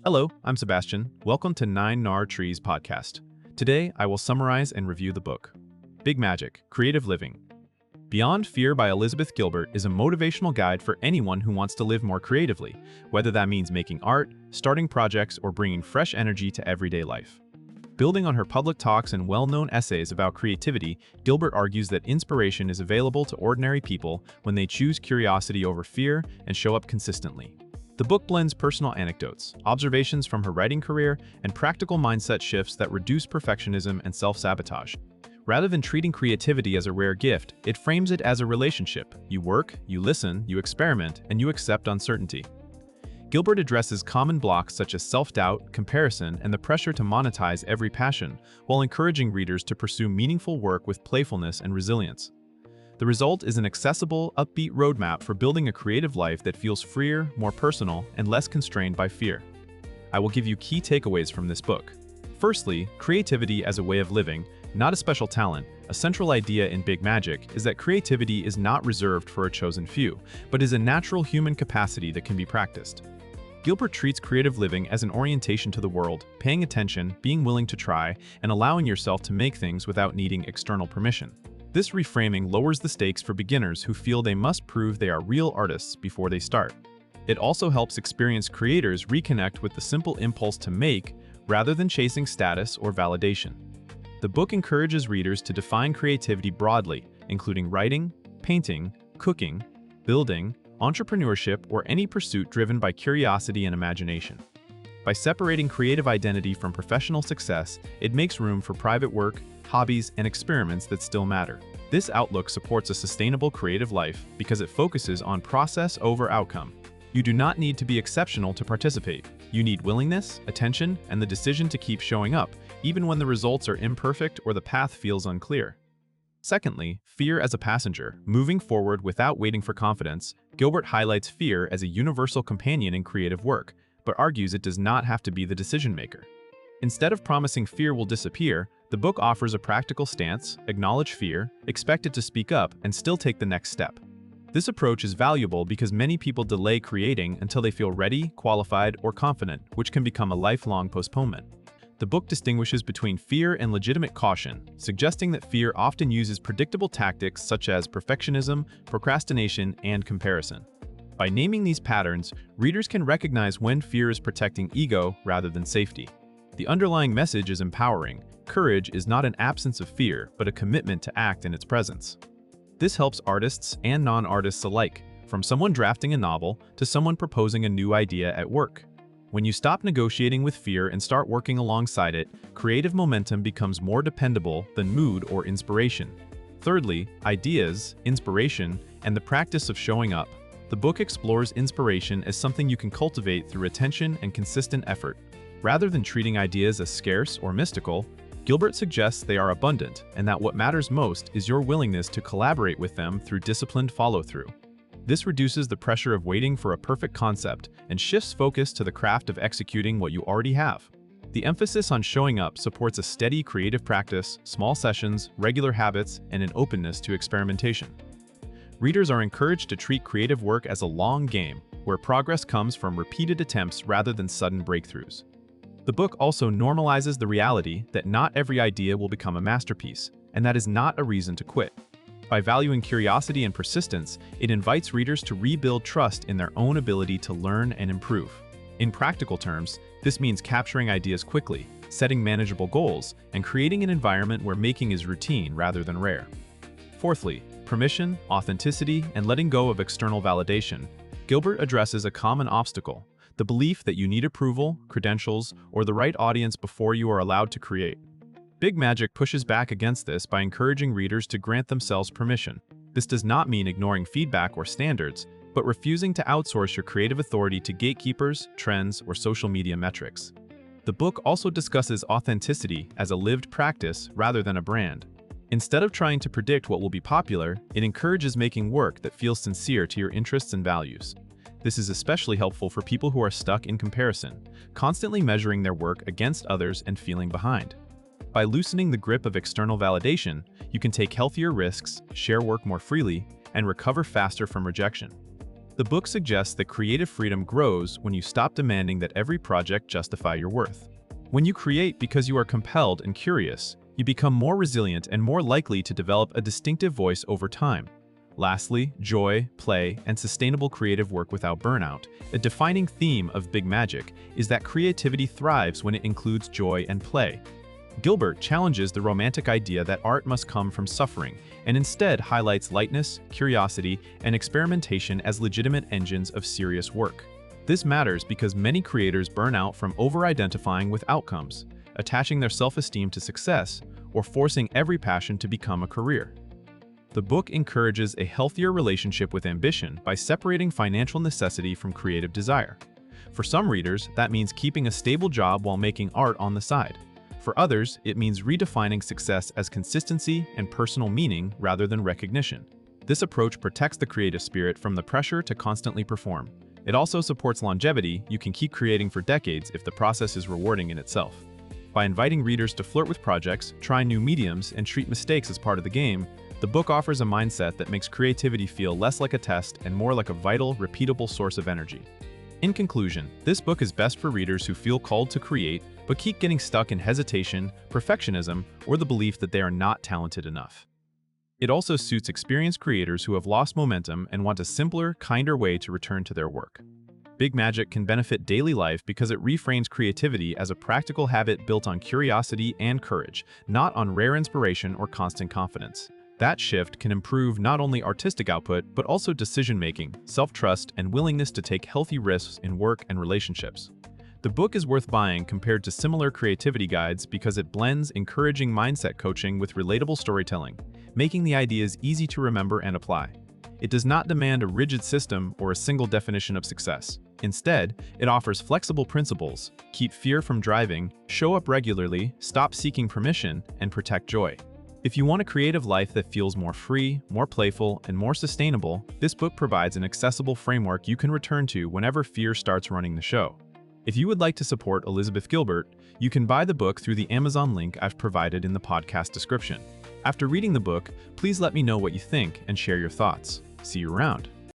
Hello, I'm Sebastian. Welcome to 9 Trees podcast. Today, I will summarize and review the book. Big Magic, Creative Living. Beyond Fear by Elizabeth Gilbert is a motivational guide for anyone who wants to live more creatively, whether that means making art, starting projects, or bringing fresh energy to everyday life. Building on her public talks and well-known essays about creativity, Gilbert argues that inspiration is available to ordinary people when they choose curiosity over fear and show up consistently. The book blends personal anecdotes, observations from her writing career, and practical mindset shifts that reduce perfectionism and self-sabotage. Rather than treating creativity as a rare gift, it frames it as a relationship. You work, you listen, you experiment, and you accept uncertainty. Gilbert addresses common blocks such as self-doubt, comparison, and the pressure to monetize every passion, while encouraging readers to pursue meaningful work with playfulness and resilience. The result is an accessible, upbeat roadmap for building a creative life that feels freer, more personal, and less constrained by fear. I will give you key takeaways from this book. Firstly, creativity as a way of living, not a special talent. A central idea in Big Magic is that creativity is not reserved for a chosen few, but is a natural human capacity that can be practiced. Gilbert treats creative living as an orientation to the world, paying attention, being willing to try, and allowing yourself to make things without needing external permission. This reframing lowers the stakes for beginners who feel they must prove they are real artists before they start. It also helps experienced creators reconnect with the simple impulse to make, rather than chasing status or validation. The book encourages readers to define creativity broadly, including writing, painting, cooking, building, entrepreneurship, or any pursuit driven by curiosity and imagination. By separating creative identity from professional success, it makes room for private work, hobbies, and experiments that still matter. This outlook supports a sustainable creative life because it focuses on process over outcome. You do not need to be exceptional to participate. You need willingness, attention, and the decision to keep showing up, even when the results are imperfect or the path feels unclear. Secondly, fear as a passenger. Moving forward without waiting for confidence, Gilbert highlights fear as a universal companion in creative work, but argues it does not have to be the decision maker. Instead of promising fear will disappear, the book offers a practical stance: acknowledge fear, expect it to speak up, and still take the next step. This approach is valuable because many people delay creating until they feel ready, qualified, or confident, which can become a lifelong postponement. The book distinguishes between fear and legitimate caution, suggesting that fear often uses predictable tactics such as perfectionism, procrastination, and comparison. By naming these patterns, readers can recognize when fear is protecting ego rather than safety. The underlying message is empowering. Courage is not an absence of fear, but a commitment to act in its presence. This helps artists and non-artists alike, from someone drafting a novel to someone proposing a new idea at work. When you stop negotiating with fear and start working alongside it, creative momentum becomes more dependable than mood or inspiration. Thirdly, ideas, inspiration, and the practice of showing up. The book explores inspiration as something you can cultivate through attention and consistent effort. Rather than treating ideas as scarce or mystical, Gilbert suggests they are abundant and that what matters most is your willingness to collaborate with them through disciplined follow-through. This reduces the pressure of waiting for a perfect concept and shifts focus to the craft of executing what you already have. The emphasis on showing up supports a steady creative practice, small sessions, regular habits, and an openness to experimentation. Readers are encouraged to treat creative work as a long game, where progress comes from repeated attempts rather than sudden breakthroughs. The book also normalizes the reality that not every idea will become a masterpiece, and that is not a reason to quit. By valuing curiosity and persistence, it invites readers to rebuild trust in their own ability to learn and improve. In practical terms, this means capturing ideas quickly, setting manageable goals, and creating an environment where making is routine rather than rare. Fourthly, permission, authenticity, and letting go of external validation. Gilbert addresses a common obstacle: the belief that you need approval, credentials, or the right audience before you are allowed to create. Big Magic pushes back against this by encouraging readers to grant themselves permission. This does not mean ignoring feedback or standards, but refusing to outsource your creative authority to gatekeepers, trends, or social media metrics. The book also discusses authenticity as a lived practice rather than a brand. Instead of trying to predict what will be popular, it encourages making work that feels sincere to your interests and values. This is especially helpful for people who are stuck in comparison, constantly measuring their work against others and feeling behind. By loosening the grip of external validation, you can take healthier risks, share work more freely, and recover faster from rejection. The book suggests that creative freedom grows when you stop demanding that every project justify your worth. When you create because you are compelled and curious, you become more resilient and more likely to develop a distinctive voice over time. Lastly, joy, play, and sustainable creative work without burnout. A defining theme of Big Magic is that creativity thrives when it includes joy and play. Gilbert challenges the romantic idea that art must come from suffering, and instead highlights lightness, curiosity, and experimentation as legitimate engines of serious work. This matters because many creators burn out from over-identifying with outcomes, attaching their self-esteem to success, or forcing every passion to become a career. The book encourages a healthier relationship with ambition by separating financial necessity from creative desire. For some readers, that means keeping a stable job while making art on the side. For others, it means redefining success as consistency and personal meaning rather than recognition. This approach protects the creative spirit from the pressure to constantly perform. It also supports longevity. You can keep creating for decades if the process is rewarding in itself. By inviting readers to flirt with projects, try new mediums, and treat mistakes as part of the game, the book offers a mindset that makes creativity feel less like a test and more like a vital, repeatable source of energy. In conclusion, this book is best for readers who feel called to create, but keep getting stuck in hesitation, perfectionism, or the belief that they are not talented enough. It also suits experienced creators who have lost momentum and want a simpler, kinder way to return to their work. Big Magic can benefit daily life because it reframes creativity as a practical habit built on curiosity and courage, not on rare inspiration or constant confidence. That shift can improve not only artistic output, but also decision-making, self-trust, and willingness to take healthy risks in work and relationships. The book is worth buying compared to similar creativity guides because it blends encouraging mindset coaching with relatable storytelling, making the ideas easy to remember and apply. It does not demand a rigid system or a single definition of success. Instead, it offers flexible principles: keep fear from driving, show up regularly, stop seeking permission, and protect joy. If you want a creative life that feels more free, more playful, and more sustainable, this book provides an accessible framework you can return to whenever fear starts running the show. If you would like to support Elizabeth Gilbert, you can buy the book through the Amazon link I've provided in the podcast description. After reading the book, please let me know what you think and share your thoughts. See you around.